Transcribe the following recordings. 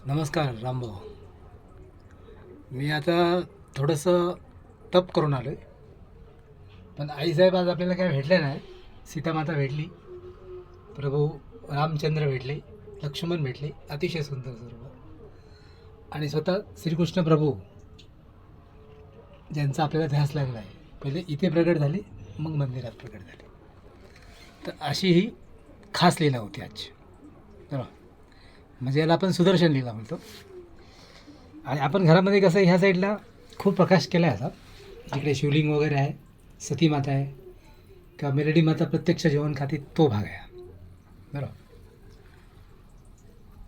नमस्कार रामभाऊ. मी आता थोडंसं तप करून आलो आहे, पण आईसाहेब आज आपल्याला काय भेटले नाही. सीतामाता भेटली, प्रभू रामचंद्र भेटले, लक्ष्मण भेटले, अतिशय सुंदर सर्व, आणि स्वतः श्रीकृष्ण प्रभू ज्यांचा आपल्याला ध्यास लागला आहे, पहिले इथे प्रगट झाले, मग मंदिरात प्रगट झाले. तर अशी ही खास लीला होती आजची. बरोबर, म्हणजे याला आपण सुदर्शन लीला म्हणतो. आणि आपण घरामध्ये कसं ह्या साईडला खूप प्रकाश केला आहे. आता इकडे शिवलिंग वगैरे आहे, सती माता आहे किंवा मेलडी माता प्रत्यक्ष जेवण खाते, तो भाग आहे. बरोबर.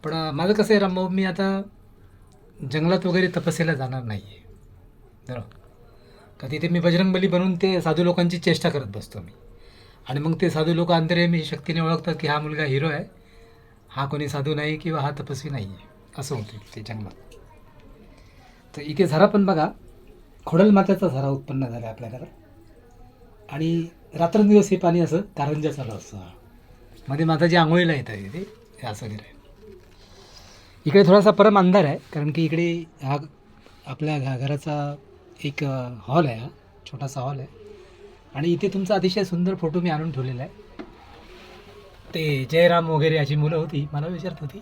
पण माझं कसं आहे रामभाऊ, मी आता जंगलात वगैरे तपस्याला जाणार नाही आहे. बरोबर. का तिथे मी बजरंगबली बनून ते साधू लोकांची चेष्टा करत बसतो मी, आणि मग ते साधू लोक अंतर्यामी शक्तीने ओळखतात की हा मुलगा हिरो आहे, हा कोणी साधू नाही किंवा हा तपस्वी नाही आहे, असं होतं ते जंगलात. तर इथे झरा पण बघा, खोडल मात्याचा झरा उत्पन्न झाला आपल्या घरात, आणि रात्रंदिवस हे पाणी असं कारंजाचं रस मध्ये माताजी आंघोळीला येत आहे तिथे, हे असं घर आहे. इकडे थोडासा परम अंधार आहे, कारण की इकडे हा आपल्या घराचा एक हॉल आहे, हा छोटासा हॉल आहे. आणि इथे तुमचा अतिशय सुंदर फोटो मी आणून ठेवलेला आहे. ते जयराम वगैरे अशी मुलं होती, मला विचारत होती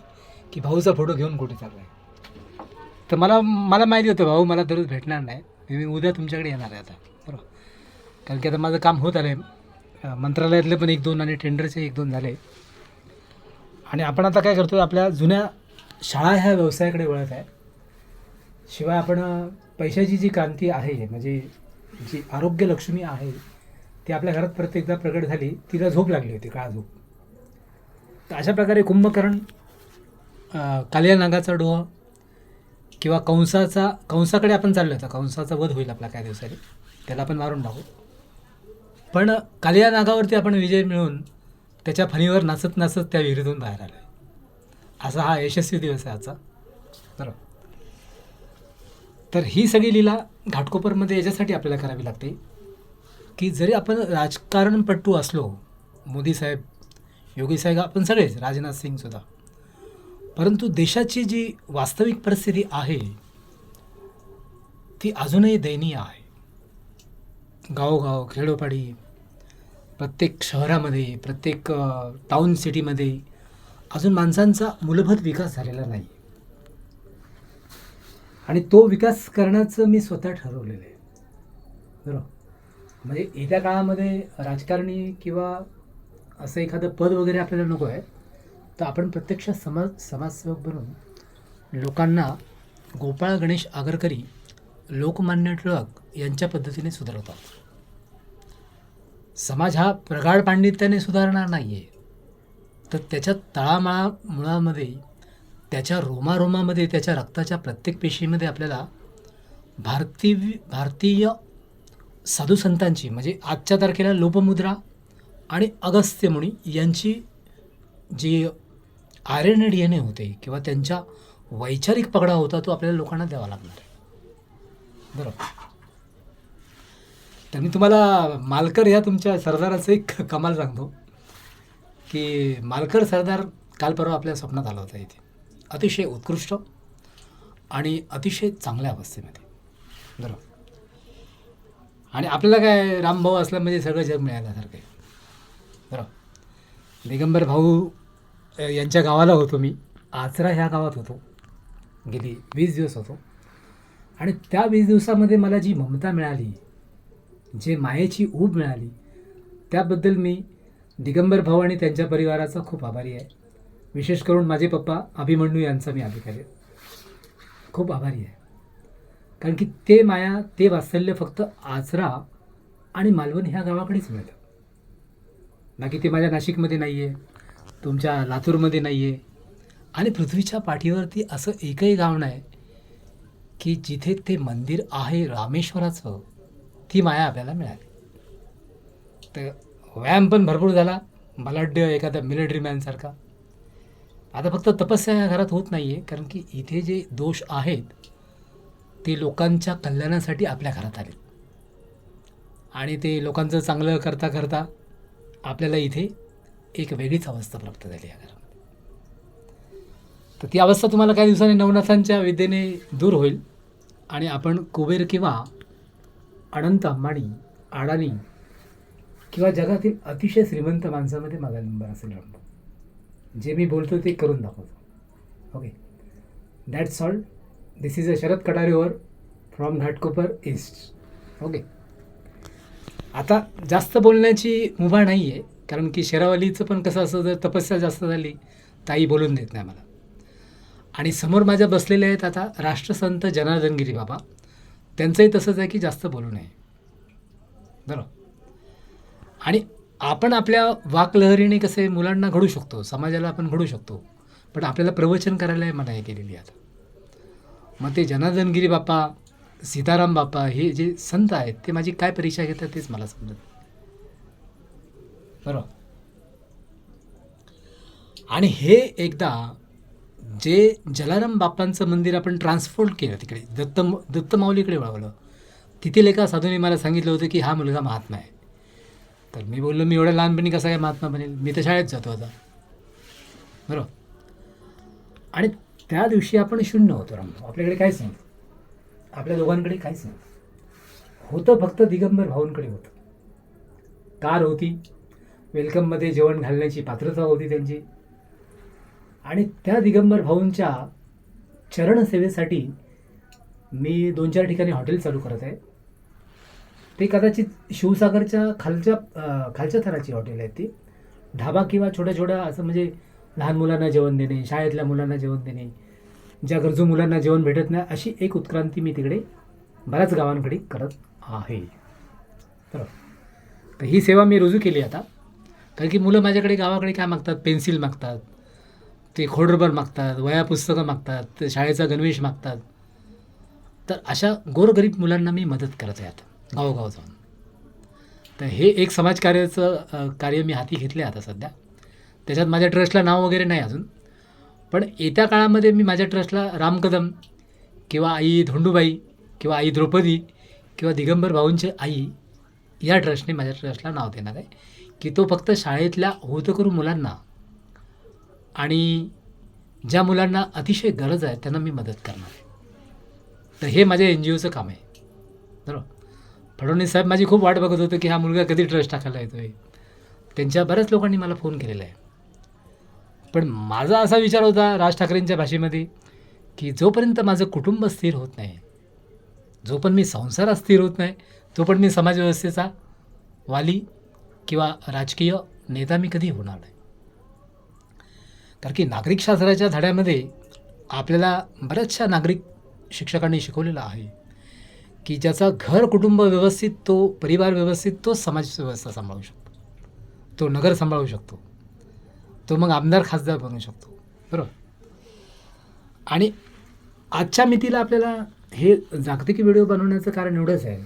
की भाऊचा फोटो घेऊन कुठे चालला आहे. तर मला मला माहिती होतं भाऊ मला दररोज भेटणार नाही, मी उद्या तुमच्याकडे येणार आहे आता. बरोबर. कारण की आता माझं काम होत आलं आहे, मंत्रालयातले पण 1-2 आणि टेंडरचे 1-2 झाले. आणि आपण आता काय करतो, आपल्या जुन्या शाळा ह्या व्यवसायाकडे वळत आहे. शिवाय आपण पैशाची जी क्रांती आहे, म्हणजे जी आरोग्य लक्ष्मी आहे, ती आपल्या घरात प्रत्येकदा प्रगट झाली. तिला झोप लागली होती, काळा झोप. तर अशा प्रकारे कुंभकर्ण, कालिया नागाचा डोह किंवा कंसाकडे आपण चाललो होतो. कंसाचा वध होईल आपला काही दिवसांनी, त्याला आपण मारून टाकू. पण कालिया नागावरती आपण विजय मिळवून त्याच्या फणीवर नाचत नाचत त्या विहिरीतून बाहेर आलो आहे. असा हा यशस्वी दिवस आहे आजचा. बरोबर. तर ही सगळी लीला घाटकोपरमध्ये याच्यासाठी आपल्याला करावी लागते की जरी आपण राजकारणपटू असलो, मोदी साहेब, योगी साहेब, आपण सगळेच, राजनाथ सिंगसुद्धा, परंतु देशाची जी वास्तविक परिस्थिती आहे ती अजूनही दयनीय आहे. गावोगाव, खेडोपाडी, प्रत्येक शहरामध्ये, प्रत्येक टाउन सिटीमध्ये अजून माणसांचा मूलभूत विकास झालेला नाही. आणि तो विकास करण्याचं मी स्वतः ठरवलेलं आहे. बरोबर. म्हणजे येत्या काळामध्ये राजकारणी किंवा असं एखादं पद वगैरे आपल्याला नको आहे, तर आपण प्रत्यक्ष समाजसेवक बनून लोकांना गोपाळ गणेश आगरकरी, लोकमान्य टिळक यांच्या पद्धतीने सुधारवतात. समाज हा प्रगाढ पांडित्याने सुधारणार नाही आहे, तर त्याच्या मुळामध्ये, त्याच्या रोमारोमामध्ये, त्याच्या रक्ताच्या प्रत्येक पेशीमध्ये आपल्याला भारतीय साधुसंतांची, म्हणजे आजच्या तारखेला लोपमुद्रा आणि अगस्त्यमुनी यांची जी आयरन DNA होते किंवा त्यांच्या वैचारिक पगडा होता, तो आपल्याला लोकांना द्यावा लागणार आहे. बरोबर. तर मी तुम्हाला मालकर ह्या तुमच्या सरदाराचं एक कमाल सांगतो की मालकर सरदार काल परवा आपल्या स्वप्नात आला होता इथे, अतिशय उत्कृष्ट आणि अतिशय चांगल्या अवस्थेमध्ये. बरोबर. आणि आपल्याला काय रामभाऊ असलं म्हणजे सगळं जग मिळाल्यासारखं आहे. बरोबर. दिगंबर भाऊ यांच्या गावाला होतो मी, आचरा ह्या गावात होतो, गेली 20 दिवस होतो. आणि त्या 20 दिवसामध्ये मला जी ममता मिळाली, जे मायेची ऊब मिळाली, त्याबद्दल मी दिगंबर भाऊ आणि त्यांच्या परिवाराचा खूप आभारी आहे. विशेष करून माझे पप्पा अभिमन्यू यांचा मी अधिकारी खूप आभारी आहे. कारण की ते माया, ते वात्सल्य फक्त आचरा आणि मालवण ह्या गावाकडेच मिळतं. बाकी ते माझ्या नाशिकमध्ये नाही आहे, तुमच्या लातूरमध्ये नाही आहे, आणि पृथ्वीच्या पाठीवरती असं एकही गाव नाही की जिथे ते मंदिर आहे रामेश्वराचं, ती माया आपल्याला मिळाली. तर व्यायाम पण भरपूर झाला, बलाढ्य एखादा मिलिटरी मॅनसारखा. आता फक्त तपस्या या घरात होत नाही आहे, कारण की इथे जे दोष आहेत ते लोकांच्या कल्याणासाठी आपल्या घरात आले, आणि ते लोकांचं चांगलं करता करता आपल्याला इथे एक वेगळीच अवस्था प्राप्त झाली या घरामध्ये. तर ती अवस्था तुम्हाला काही दिवसांनी नवनाथांच्या विद्येने दूर होईल आणि आपण कुबेर किंवा अनंत अंबानी, अडाणी किंवा जगातील अतिशय श्रीमंत माणसामध्ये माझा नंबर असेल रामभाऊ. जे मी बोलतो ते करून दाखवतो. Okay, that's all. This is a Sharad Katare over from Ghatkopar east. Okay, आता जास्त बोलण्याची मुभा नाही आहे, कारण की शेरावलीचं पण कसं असं, जर तपस्या जास्त झाली ताई बोलून देत नाही मला. आणि समोर माझ्या बसलेले आहेत आता राष्ट्रसंत जनार्दनगिरी बाबा. त्यांचंही तसंच आहे की जास्त बोलू नये, बरोबर. आणि आपण आपल्या वाकलहरीने कसे मुलांना घडू शकतो, समाजाला आपण घडू शकतो, पण आपल्याला प्रवचन करायला मनाई केलेली आता. मग ते जनार्दनगिरी बापा, सीताराम बापा हे जे संत आहेत ते माझी काय परीक्षा घेतात तेच मला समजत, बरोबर. आणि हे एकदा जे जलाराम बाप्पांचं मंदिर आपण ट्रान्सपोर्ट केलं तिकडे दत्तमाऊलीकडे वळवलं, तिथील एका साधूने मला सांगितलं होतं की हा मुलगा महात्मा आहे. तर मी बोललो, मी एवढ्या लहानपणी कसा काय महात्मा बनेल, मी तर शाळेत जातो आता, बरोबर. आणि त्या दिवशी आपण शून्य होतो रामभाऊ, आपल्याकडे काहीच नव्हतं, आपल्या दोघांकडे काहीच नव्हतं. होतं फक्त दिगंबर भाऊंकडे होतं. कार होती, वेलकममध्ये जेवण घालण्याची पात्रता होती त्यांची. आणि त्या दिगंबर भाऊंच्या चरणसेवेसाठी मी 2-4 ठिकाणी हॉटेल चालू करत आहे. ते कदाचित शिवसागरच्या खालच्या थराची हॉटेल आहेत ती. ढाबा किंवा छोट्या छोट्या असं म्हणजे लहान मुलांना जेवण देणे, शाळेतल्या मुलांना जेवण देणे, ज्या गरजू मुलांना जेवण भेटत नाही, अशी एक उत्क्रांती मी तिकडे बऱ्याच गावांकडे करत आहे, बरोबर. तर ही सेवा मी रुजू केली आता, कारण की मुलं माझ्याकडे गावाकडे काय मागतात, पेन्सिल मागतात, ते खोडरबर मागतात, वह्या पुस्तकं मागतात, ते शाळेचा गणवेश मागतात. तर अशा गोरगरीब मुलांना मी मदत करत आहे आता गावोगाव जाऊन. तर हे एक समाजकार्याचं कार्य मी हाती घेतले आता सध्या. त्याच्यात माझ्या ट्रस्टला नाव वगैरे नाही अजून, पण येत्या काळामध्ये मी माझ्या ट्रस्टला रामकदम किंवा आई धोंडूबाई किंवा आई द्रौपदी किंवा दिगंबर भाऊंची आई या ट्रस्टने माझ्या ट्रस्टला नाव देणार आहे, की तो फक्त शाळेतल्या होतकरू मुलांना आणि ज्या मुलांना अतिशय गरज आहे त्यांना मी मदत करणार आहे. तर हे माझ्या NGOचं काम आहे, बरोबर. फडणवीस साहेब माझी खूप वाट बघत होतं की हा मुलगा कधी ट्रस्ट टाकायला येतो आहे. त्यांच्या बऱ्याच लोकांनी मला फोन केलेला आहे. पण माझा असा विचार होता राज ठाकरेंच्या भाषेमध्ये, की जोपर्यंत माझं कुटुंब स्थिर होत नाही, जोपर्यंत मी संसारात स्थिर होत नाही, तोपर्यंत मी समाजव्यवस्थेचा वाली किंवा राजकीय नेता मी कधी होणार नाही. कारण की नागरिकशास्त्राच्या धड्यामध्ये आपल्याला बऱ्याचशा नागरिक शिक्षकांनी शिकवलेलं आहे की ज्याचा घर कुटुंब व्यवस्थित, तो परिवार व्यवस्थित, तो समाज व्यवस्था सांभाळू शकतो, तो नगर सांभाळू शकतो, तो मग आमदार खासदार बनू शकतो, बरोबर. आणि आजच्या मितीला आपल्याला हे जागतिक व्हिडिओ बनवण्याचं कारण एवढंच आहे,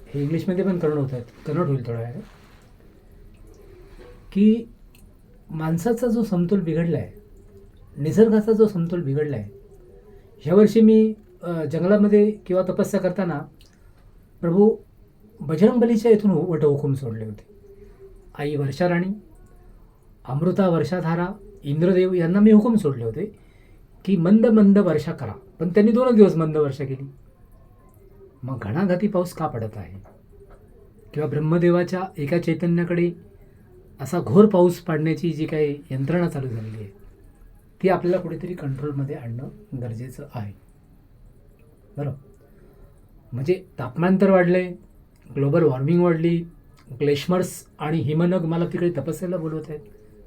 हे इंग्लिशमध्ये पण कन्वर्ट होईल थोड्या वेळाने, की माणसाचा जो समतोल बिघडला आहे, निसर्गाचा जो समतोल बिघडला आहे. ह्या वर्षी मी जंगलामध्ये किंवा तपस्या करताना प्रभू बजरंगबलीच्या इथून वटहुकूम सोडले होते. आई वर्षाराणी, अमृता वर्षाधारा, इंद्रदेव यांना मी हुकूम सोडले होते की मंद मंद वर्षा करा. पण त्यांनी 2 दिवस मंद वर्षा केली. मग घणाघाती पाऊस का पडत आहे? किंवा ब्रह्मदेवाच्या एका चैतन्याकडे असा घोर पाऊस पाडण्याची जी काही यंत्रणा चालू झालेली आहे, ती आपल्याला कुठेतरी कंट्रोलमध्ये आणणं गरजेचं आहे, बरोबर. म्हणजे तापमान तर वाढलं आहे, ग्लोबल वॉर्मिंग वाढली, ग्लेशियर्स आणि हिमनग मला तिकडे तपस्याला बोलवत आहेत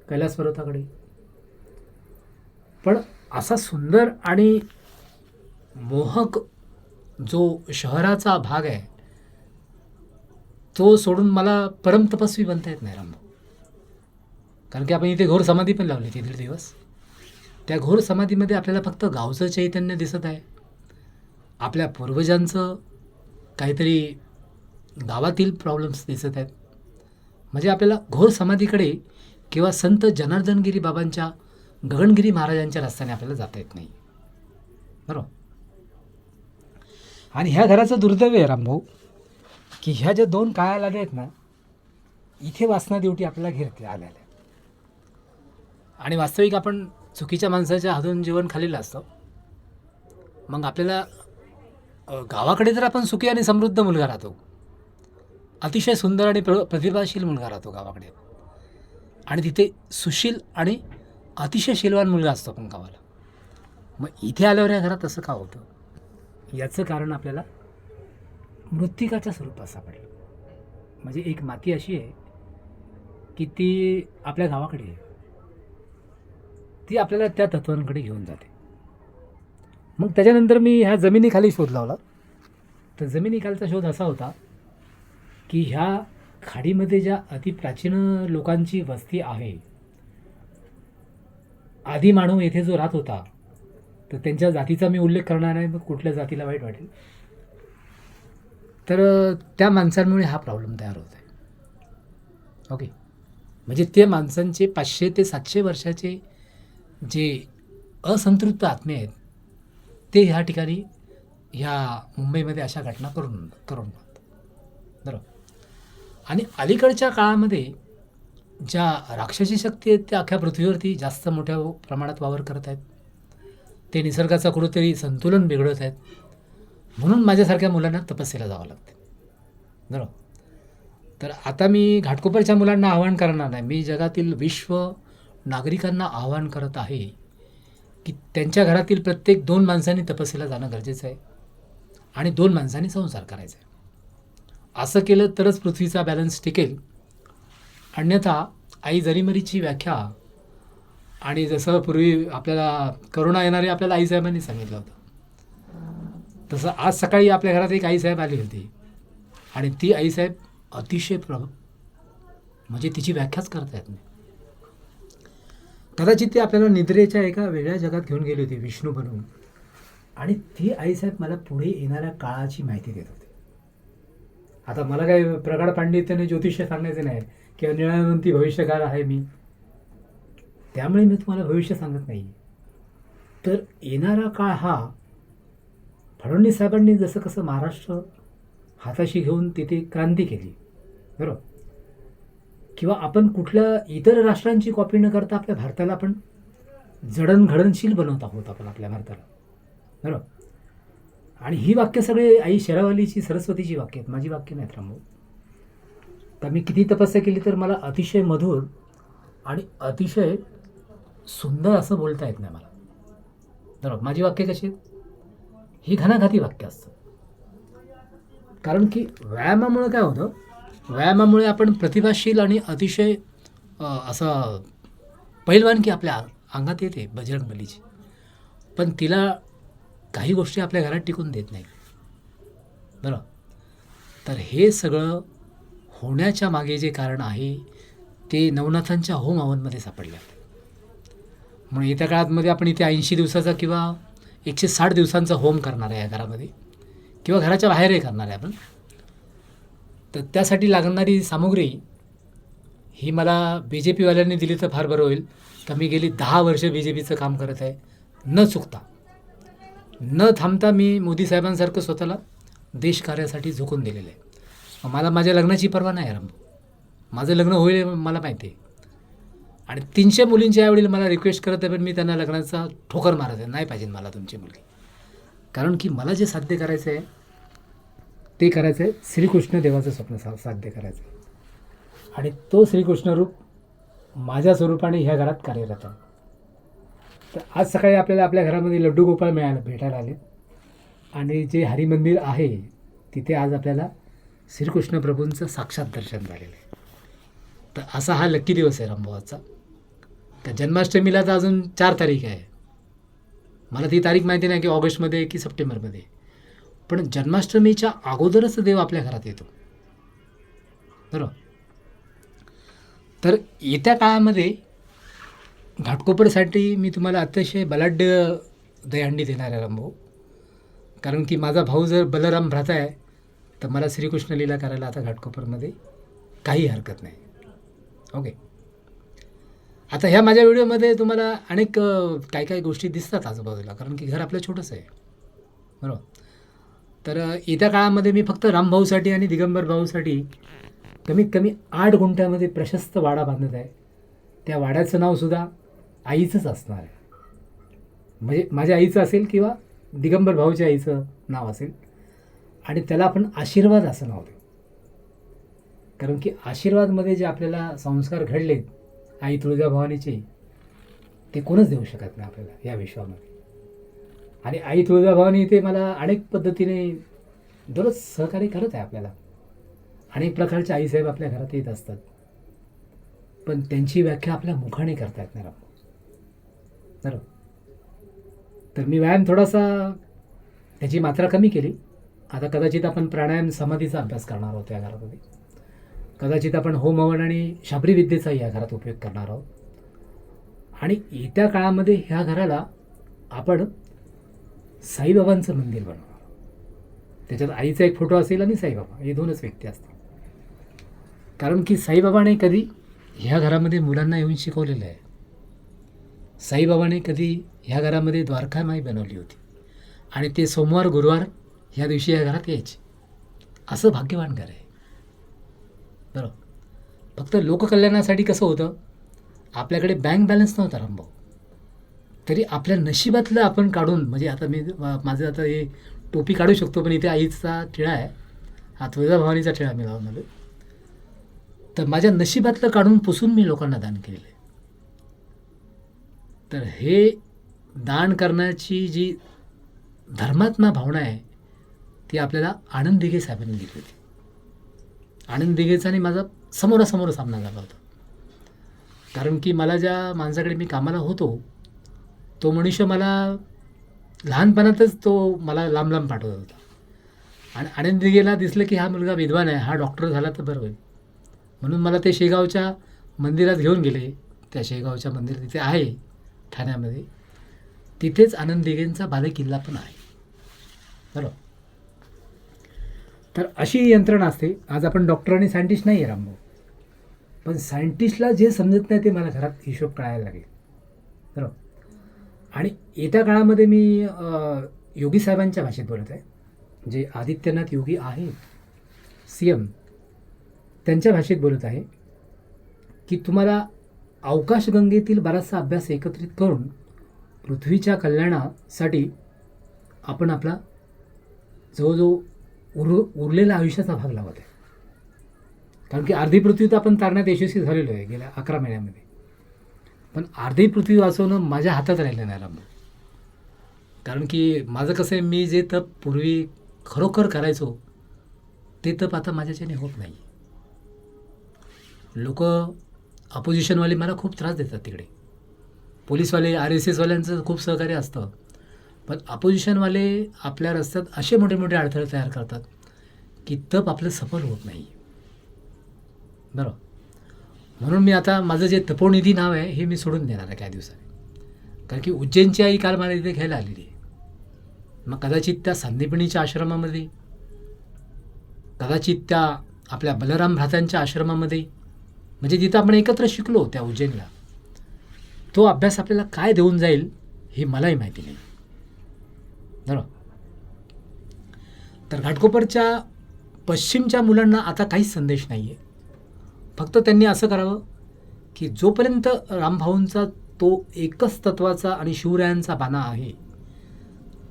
कैलास पर्वताकडे. पण असा सुंदर आणि मोहक जो शहराचा भाग आहे, तो सोडून मला परमतपस्वी बनता येत नाही रामभाऊ. कारण की आपण इथे घोर समाधी पण लावली ती 1.5 दिवस. त्या घोर समाधीमध्ये आपल्याला फक्त गावचं चैतन्य दिसत आहे, आपल्या पूर्वजांचं काहीतरी गावातील प्रॉब्लेम्स दिसत आहेत. म्हणजे आपल्याला घोर समाधीकडे किंवा संत जनार्दनगिरी बाबांच्या, गगनगिरी महाराजांच्या रस्त्याने आपल्याला जाता येत नाही, बरोबर. आणि ह्या घराचं दुर्दैव आहे रामभाऊ, की ह्या ज्या 2 काळ्या लाद्या आहेत ना, इथे वासना ड्युटी आपल्याला घेरते आल्याला. आणि वास्तविक आपण चुकीच्या माणसाच्या हातून जीवन खाल्लेलं असतं. मग आपल्याला गावाकडे तर आपण सुखी आणि समृद्ध मुलगा राहतो, अतिशय सुंदर आणि प्रतिभाशील मुलगा राहतो गावाकडे, आणि तिथे सुशील आणि अतिशय शीलवान मुलगा असतो पण गावाला. मग इथे आल्यावर या घरात असं का होतं? याचं कारण आपल्याला मृत्तिकाच्या स्वरूपात सापडलं. म्हणजे एक माती अशी आहे की ती आपल्या गावाकडे आहे, ती आपल्याला त्या तत्वांकडे घेऊन जाते. मग त्याच्यानंतर मी ह्या जमिनीखाली शोध लावला. तर जमिनीखालचा शोध असा होता की ह्या खाडीमध्ये ज्या अतिप्राचीन लोकांची वस्ती आहे, आदी मानव येथे जो राहत होता, तर त्यांच्या जातीचा मी उल्लेख करणार नाही, मग कुठल्या जातीला वाईट वाटेल. तर त्या माणसांमुळे हा प्रॉब्लेम तयार होत आहे. ओके, म्हणजे ते माणसांचे 500 ते 700 वर्षाचे जे असंतृप्त आत्मे आहेत, ते ह्या ठिकाणी ह्या मुंबईमध्ये अशा घटना करून बरोबर. आणि अलीकडच्या काळामध्ये ज्या राक्षसी शक्ती आहेत त्या अख्ख्या पृथ्वीवरती जास्त मोठ्या प्रमाणात वावर करत आहेत. ते निसर्गाचा कुठेतरी संतुलन बिघडत आहेत. म्हणून माझ्यासारख्या मुलांना तपस्येला जावं लागते बरोबर. तर आता मी घाटकोपरच्या मुलांना आवाहन करणार नाही, मी जगातील विश्व नागरिकांना आवाहन करत आहे की त्यांच्या घरातील प्रत्येक 2 माणसांनी तपस्येला जाणं गरजेचं आहे आणि 2 माणसांनी संसार करायचा आहे. असं केलं तरच पृथ्वीचा बॅलन्स टिकेल. अन्यथा आई जरीमरीची व्याख्या, आणि जसं पूर्वी आपल्याला करोना येणारे आपल्याला आईसाहेबांनी सांगितलं होतं, तसं आज सकाळी आपल्या घरात एक आईसाहेब आली होती आणि ती आईसाहेब अतिशय म्हणजे तिची व्याख्याच करता येत नाही. कदाचित ती आपल्याला निद्रेच्या एका वेगळ्या जगात घेऊन गेली होती विष्णू बनवून, आणि ती आईसाहेब मला पुढे येणाऱ्या काळाची माहिती देत होती. आता मला काही प्रगाढ पांडित्याने ज्योतिष्य सांगायचं नाही किंवा निळावंती भविष्यकार आहे मी, त्यामुळे मी तुम्हाला भविष्य सांगत नाही. तर येणारा काळ हा फडणवीस साहेबांनी जसं कसं महाराष्ट्र हाताशी घेऊन तिथे क्रांती केली बरोबर, किंवा आपण कुठल्या इतर राष्ट्रांची कॉपी न करता आपल्या भारताला आपण जडणघडणशील बनवत आहोत आपण आपल्या भारताला बरोबर. आणि ही वाक्य सगळे आई शेरावालीची सरस्वतीची वाक्य आहेत, माझी वाक्य नाहीत रामभाऊ. तर मी किती तपस्या केली तर मला अतिशय मधुर आणि अतिशय सुंदर असं बोलता येत नाही मला बरोबर. माझी वाक्य कशी आहेत? ही घणाघाती वाक्य असतं. कारण की व्यायामामुळे काय होतं, व्यायामामुळे आपण प्रतिभाशील आणि अतिशय असं पैलवानकी आपल्या अंगात येते बजरंगबलीची, पण तिला काही गोष्टी आपल्या घरात टिकून देत नाही बरं. तर हे सगळं होण्याच्या मागे जे कारण आहे ते नवनाथांच्या होम हवनमध्ये सापडले आहे. म्हणून येत्या काळामध्ये आपण इथे 80 दिवसाचा किंवा 160 दिवसांचा होम करणार आहे या घरामध्ये, किंवा घराच्या बाहेरही करणार आहे आपण. तर त्यासाठी लागणारी सामुग्री ही मला BJPवाल्यांनी दिली तर फार बरं होईल. तर मी गेली 10 वर्ष BJPचं काम करत आहे, न चुकता न थांबता. मी मोदी साहेबांसारखं स्वतःला देशकार्यासाठी झोकून दिलेलं आहे. मला माझ्या लग्नाची पर्वा नाही रामभाऊ, माझं लग्न होईल मला माहिती आहे. आणि 300 मुलींच्या यावेळी मला रिक्वेस्ट करत आहे, पण मी त्यांना लग्नाचा ठोकर मारत आहे, नाही पाहिजे मला तुमची मुलगी. कारण की मला जे साध्य करायचं आहे ते करायचं आहे, श्रीकृष्ण देवाचं स्वप्न साध्य करायचं आहे. आणि तो श्रीकृष्ण रूप माझ्या स्वरूपाने ह्या घरात कार्यरत आहे. तर आज सकाळी आपल्याला आपल्या घरामध्ये लड्डू गोपाळ भेटायला आले, आणि जे हरिमंदिर आहे तिथे आज आपल्याला श्रीकृष्ण प्रभूंचं साक्षात दर्शन झालेलं आहे. तर असा हा लक्की दिवस आहे रामभावाचा. तर जन्माष्टमीला तर अजून 4 तारीख आहे, मला ती तारीख माहिती नाही की ऑगस्टमध्ये की सप्टेंबरमध्ये, पण जन्माष्टमीच्या अगोदरच देव आपल्या घरात येतो बरोबर. तर येत्या काळामध्ये घाटकोपरसाठी मी तुम्हाला अतिशय बलाढ्य दहीहंडी देणार आहे रामभाऊ. कारण की माझा भाऊ जर बलराम भ्राता आहे, तर मला श्रीकृष्ण लीला करायला आता घाटकोपरमध्ये काही हरकत नाही. ओके, आता ह्या माझ्या व्हिडिओमध्ये तुम्हाला अनेक काही गोष्टी दिसतात आजूबाजूला, कारण की घर आपलं छोटंसं आहे बरोबर. तर येत्या काळामध्ये मी फक्त रामभाऊसाठी आणि दिगंबर भाऊसाठी कमीत कमी 8 गुंठ्यामध्ये प्रशस्त वाडा बांधत आहे. त्या वाड्याचं नावसुद्धा आईचंच असणार आहे. म्हणजे माझ्या आईचं असेल किंवा दिगंबर भाऊच्या आईचं नाव असेल, आणि त्याला आपण आशीर्वाद असं नाव देऊ. कारण की आशीर्वादमध्ये जे आपल्याला संस्कार घडलेत आई तुळजाभवानीचे, ते कोणच देऊ शकत नाही आपल्याला या विश्वामध्ये. आणि आई तुळजाभवानी इथे मला अनेक पद्धतीने दररोज सहकार्य करत आहे आपल्याला. अनेक प्रकारचे आईसाहेब आपल्या घरात येत असतात, पण त्यांची व्याख्या आपल्या मुखाने करता येत नाही बरोबर. तर मी व्यायाम थोडासा त्याची मात्रा कमी केली. आता कदाचित आपण प्राणायाम समाधीचा अभ्यास करणार आहोत या घरामध्ये. कदाचित आपण होम हवन आणि शाबरी विद्येचाही या घरात उपयोग करणार आहोत. आणि येत्या काळामध्ये ह्या घराला आपण साईबाबांचं मंदिर बनवणार. त्याच्यात आईचा एक फोटो असेल आणि साईबाबा, हे दोनच व्यक्ती असतात. कारण की साईबाबाने कधी ह्या घरामध्ये मुलांना येऊन शिकवलेलं आहे. साईबाबाने कधी ह्या घरामध्ये द्वारकामाई बनवली होती, आणि ते सोमवार गुरुवार ह्या दिवशी या घरात यायचे. असं भाग्यवान घर आहे बरोबर. फक्त लोककल्याणासाठी कसं होतं, आपल्याकडे बँक बॅलन्स नव्हता रामभाऊ, तरी आपल्या नशिबातलं आपण काढून, म्हणजे आता मी माझं आता हे टोपी काढू शकतो, पण इथे आईचा टिळा आहे, हा तुळजाभवानीचा टिळा मी लावून आलो. तर माझ्या नशिबातलं काढून पुसून मी लोकांना दान केलेलं आहे. तर हे दान करण्याची जी धर्मात्मा भावना आहे ती आपल्याला आनंद दिघे साहेबांनी दिली होती. आनंद दिघेचा आणि माझा समोरासमोर सामना झाला होता. कारण की मला ज्या माणसाकडे मी कामाला होतो, तो मनुष्य मला लहानपणातच तो मला लांब लांब पाठवत होता. आणि आनंद दिघेला दिसलं की हा मुलगा विद्वान आहे, हा डॉक्टर झाला तर बरं होईल, म्हणून मला ते शेगावच्या मंदिरात घेऊन गेले. त्या शेगावच्या मंदिर तिथे आहे ठाण्यामध्ये, तिथेच आनंद दिघेंचा बालेकिल्ला पण आहे बरोबर. तर अशी यंत्रणा असते. आज आपण डॉक्टर आणि सायंटिस्ट नाही आहे रामभाऊ, पण सायंटिस्टला जे समजत नाही ते मला घरात हिशोब कळायला लागेल बरोबर. आणि येत्या काळामध्ये मी योगी साहेबांच्या भाषेत बोलत आहे, जे आदित्यनाथ योगी आहेत CM, त्यांच्या भाषेत बोलत आहे की तुम्हाला अवकाशगंगेतील बराचसा अभ्यास एकत्रित करून पृथ्वीच्या कल्याणासाठी आपण आपला जवळजवळ उरलेला आयुष्याचा भाग लावत आहे. कारण की अर्धी पृथ्वी तर आपण तारण्यात यशस्वी झालेलो आहे गेल्या 11 महिन्यामध्ये, पण अर्धी पृथ्वी वाचवणं माझ्या हातात राहिलं नाही रामभाऊ. कारण की माझं कसं आहे, मी जे तप पूर्वी खरोखर करायचो ते तप आता माझ्याच्याने होत नाही. लोक अपोजिशनवाले मला खूप त्रास देतात तिकडे, पोलीसवाले RSSवाल्यांचं खूप सहकार्य असतं, पण अपोजिशनवाले आपल्या रस्त्यात असे मोठे मोठे अडथळे तयार करतात की तप आपलं सफल होत नाही बरोबर. म्हणून मी आता माझं जे तपोनिधी नाव आहे हे मी सोडून देणार आहे काही दिवसांनी. कारण की उज्जैनची आई काल मला इथे घ्यायला आलेली आहे. मग कदाचित त्या संदीपणीच्या आश्रमामध्ये, कदाचित त्या आपल्या बलराम भ्रातांच्या आश्रमामध्ये, म्हणजे जिथं आपण एकत्र शिकलो त्या उज्जैनला, तो अभ्यास आपल्याला काय देऊन जाईल हे मलाही माहिती नाही बरोबर. तर घाटकोपरच्या पश्चिमच्या मुलांना आता काहीच संदेश नाही आहे. फक्त त्यांनी असं करावं की जोपर्यंत रामभाऊंचा तो एकच तत्वाचा आणि शिवरायांचा बाणा आहे,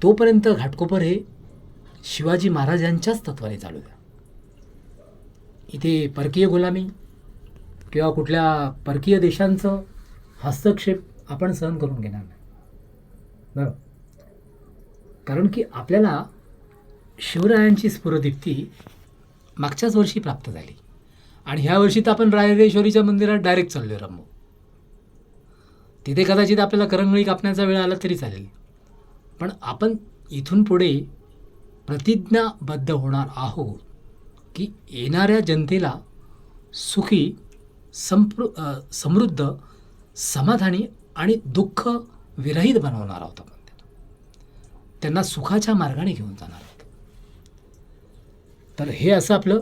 तोपर्यंत घाटकोपर हे शिवाजी महाराजांच्याच तत्वाने चालू द्या. इथे परकीय गुलामी किंवा कुठल्या परकीय देशांचं हस्तक्षेप आपण सहन करून घेणार नाही बरोबर. कारण की आपल्याला शिवरायांची स्फुरदीप्ती मागच्याच वर्षी प्राप्त झाली, आणि ह्या वर्षी तर आपण रायरेश्वरीच्या मंदिरात डायरेक्ट चाललो रामभाऊ. तिथे कदाचित आपल्याला करंगळी कापण्याचा वेळ आला तरी चालेल, पण आपण इथून पुढे प्रतिज्ञाबद्ध होणार आहोत की येणाऱ्या जनतेला सुखी, समृद्ध, समाधानी आणि दुःख विरहित बनवणार आहोत आपण. त्यांना सुखाच्या मार्गाने घेऊन जाणार आहोत. तर हे असं आपलं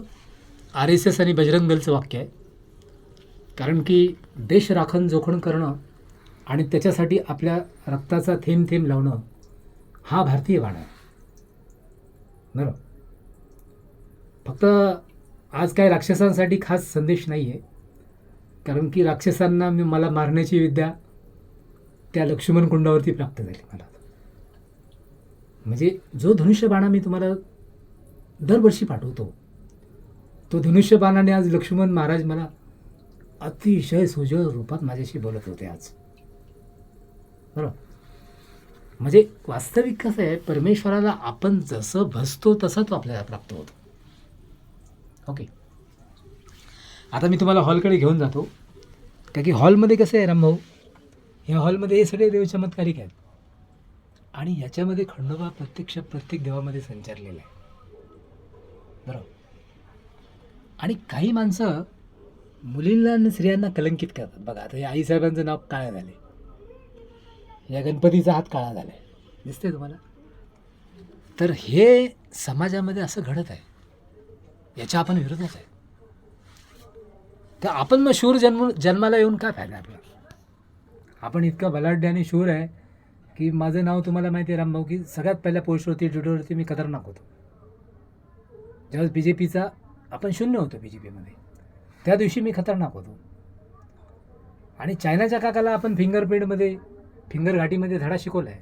RSS आणि बजरंग दलचं वाक्य आहे. कारण की देश राखण जोखण करणं आणि त्याच्यासाठी आपल्या रक्ताचा थेंब थेंब लावणं हा भारतीय बाणा आहे बरं. फक्त आज काय राक्षसांसाठी खास संदेश नाही आहे, कारण की राक्षसांना मला मारण्याची विद्या त्या लक्ष्मण कुंडावरती प्राप्त झाली मला. म्हणजे जो धनुष्यबाणा मी तुम्हाला दरवर्षी पाठवतो, तो धनुष्यबाणाने आज लक्ष्मण महाराज मला अतिशय सुजळ रूपात माझ्याशी बोलत होते आज. बरोबर. म्हणजे वास्तविक कसं आहे, परमेश्वराला आपण जसं भजतो तसं तो आपल्याला प्राप्त होतो. ओके. आता मी तुम्हाला हॉलकडे घेऊन जातो, कारण की हॉलमध्ये कसं आहे रामभाऊ, ह्या हॉलमध्ये हे सगळे देव चमत्कारिक आहेत आणि याच्यामध्ये खंडोबा प्रत्यक्ष प्रत्येक देवामध्ये संचारलेला आहे. बरोबर. आणि काही माणसं मुलींना आणि स्त्रियांना कलंकित करतात. बघा आता या आईसाहेबांचं नाव काळं झाले, या गणपतीचा हात काळा झाला आहे, दिसते तुम्हाला. तर हे समाजामध्ये असं घडत आहे, याच्या आपण विरोधात आहे. तर आपण मग शूर जन्माला येऊन काय फायदा आपला. आपण इतका बलाढ्य आणि शूर आहे की माझं नाव तुम्हाला माहिती आहे रामभाऊ, की सगळ्यात पहिल्या पोस्टवरती ट्विटरवरती मी खतरनाक होतो. ज्यावेळेस BJPचा आपण शून्य होतो BJPमध्ये, त्या दिवशी मी खतरनाक होतो. आणि चायनाच्या काकाला आपण फिंगरप्रिंटमध्ये, फिंगर घाटीमध्ये धडा शिकवला आहे.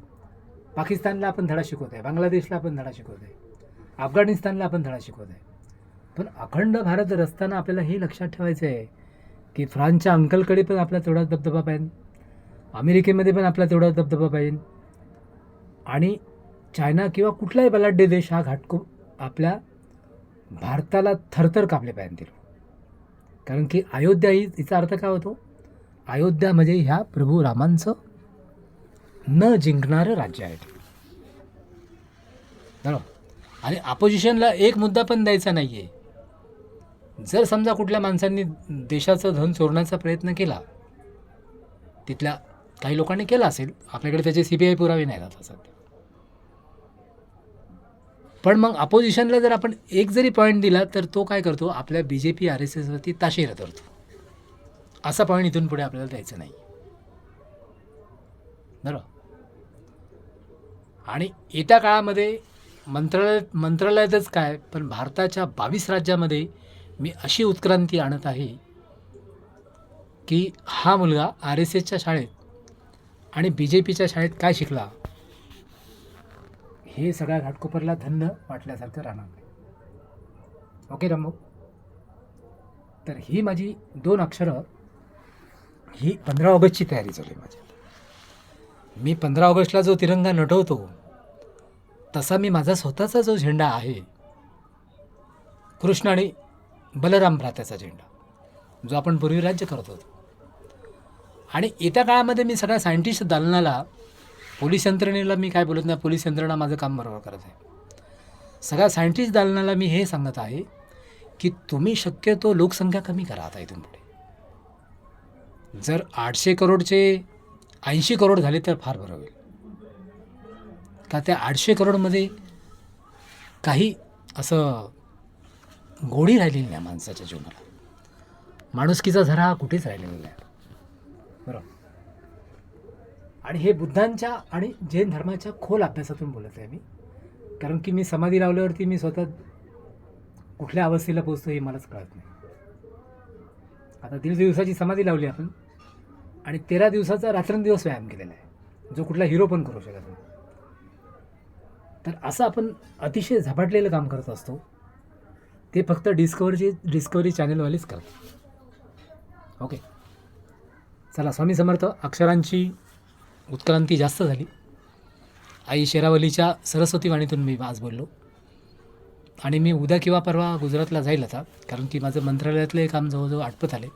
पाकिस्तानला आपण धडा शिकवत आहे, बांगलादेशला आपण धडा शिकवत आहे, अफगाणिस्तानला आपण धडा शिकवत आहे. पण अखंड भारत रचताना आपल्याला हे लक्षात ठेवायचं आहे की फ्रान्सच्या अंकलकडे पण आपला तेवढाच दबदबा पाहिजे, अमेरिकेमध्ये पण आपला तेवढा दबदबा पाहिजे, आणि चायना किंवा कुठलाही बलाढ्य देश हा घाटको आपल्या भारताला थरथर कापले पाहिजे ते. कारण की अयोध्या हिचा अर्थ काय होतो, अयोध्या म्हणजे ह्या प्रभू रामांचं न जिंकणारं राज्य आहे. बरोबर. आणि अपोजिशनला एक मुद्दा पण द्यायचा नाही आहे. जर समजा कुठल्या माणसांनी देशाचं धन चोरण्याचा प्रयत्न केला, तिथल्या काही लोकांनी केला असेल, आपल्याकडे त्याचे CBI पुरावे नाही राहत सध्या, पण मग अपोजिशनला जर आपण एक जरी पॉईंट दिला तर तो काय करतो, आपल्या BJP RSSवरती ताशेरा धरतो. असा पॉईंट इथून पुढे आपल्याला द्यायचा नाही. बरोबर. आणि येत्या काळामध्ये मंत्रालयातच काय, पण भारताच्या 22 राज्यामध्ये मी अशी उत्क्रांती आणत आहे की हा मुलगा RSSच्या शाळेत आणि BJPच्या शाळेत काय शिकला हे सगळ्या घाटकोपरला धन्य वाटल्यासारखं राहणार नाही. ओके रामभाऊ. तर ही माझी 2 अक्षरं, ही 15 ऑगस्टची तयारी चालू आहे माझी. मी 15 ऑगस्टला जो तिरंगा नटवतो तसा मी माझा स्वतःचा जो झेंडा आहे, कृष्ण आणि बलराम भ्रात्याचा झेंडा, जो आपण पूर्वी राज्य करत होतो. आणि येत्या काळामध्ये मी सगळ्या सायंटिस्ट दालनाला, पोलीस यंत्रणेला मी काय बोलत नाही, पोलीस यंत्रणा माझं काम बरोबर करत आहे. सगळ्या सायंटिस्ट दालनाला मी हे सांगत आहे की तुम्ही शक्यतो लोकसंख्या कमी करा आता इथून पुढे. जर 800 करोडचे 80 करोड झाले तर फार बरं होईल. का त्या 800 करोडमध्ये काही असं गोडी राहिलेली नाही माणसाच्या जीवनाला, माणुसकीचा झरा हा कुठेच राहिलेला नाही. बरोबर. आणि हे बुद्धांच्या आणि जैन धर्माच्या खोल अभ्यासातून बोलत आहे मी. कारण की मी समाधी लावल्यावरती मी स्वतः कुठल्या अवस्थेला पोचतो हे मलाच कळत नाही. आता 1.5 दिवसाची समाधी लावली आपण आणि 13 दिवसाचा रात्रंदिवस व्यायाम केलेला आहे, जो कुठला हिरो पण करू शकत नाही. तर असं आपण अतिशय झपाटलेलं काम करत असतो. ते फक्त डिस्कवरी चॅनलवालेच करतात. ओके. चला, स्वामी समर्थ. अक्षरांची उत्क्रांती जास्त झाली. आई शेरावलीच्या सरस्वती वाणीतून मी आज बोललो. आणि मी उद्या किंवा परवा गुजरातला जाईल आता, कारण की माझं मंत्रालयातलं काम जवळजवळ आटपत आले.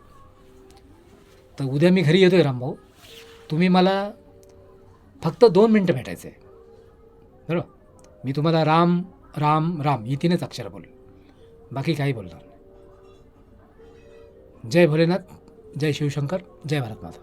तर उद्या मी घरी येतो आहे रामभाऊ. तुम्ही मला फक्त 2 मिनटं भेटायचं आहे. बरोबर. मी तुम्हाला राम राम राम ही 3च अक्षरं बोलेल, बाकी काही बोलणार नाही. जय भोलेनाथ, जय शिवशंकर, जय भारत माता.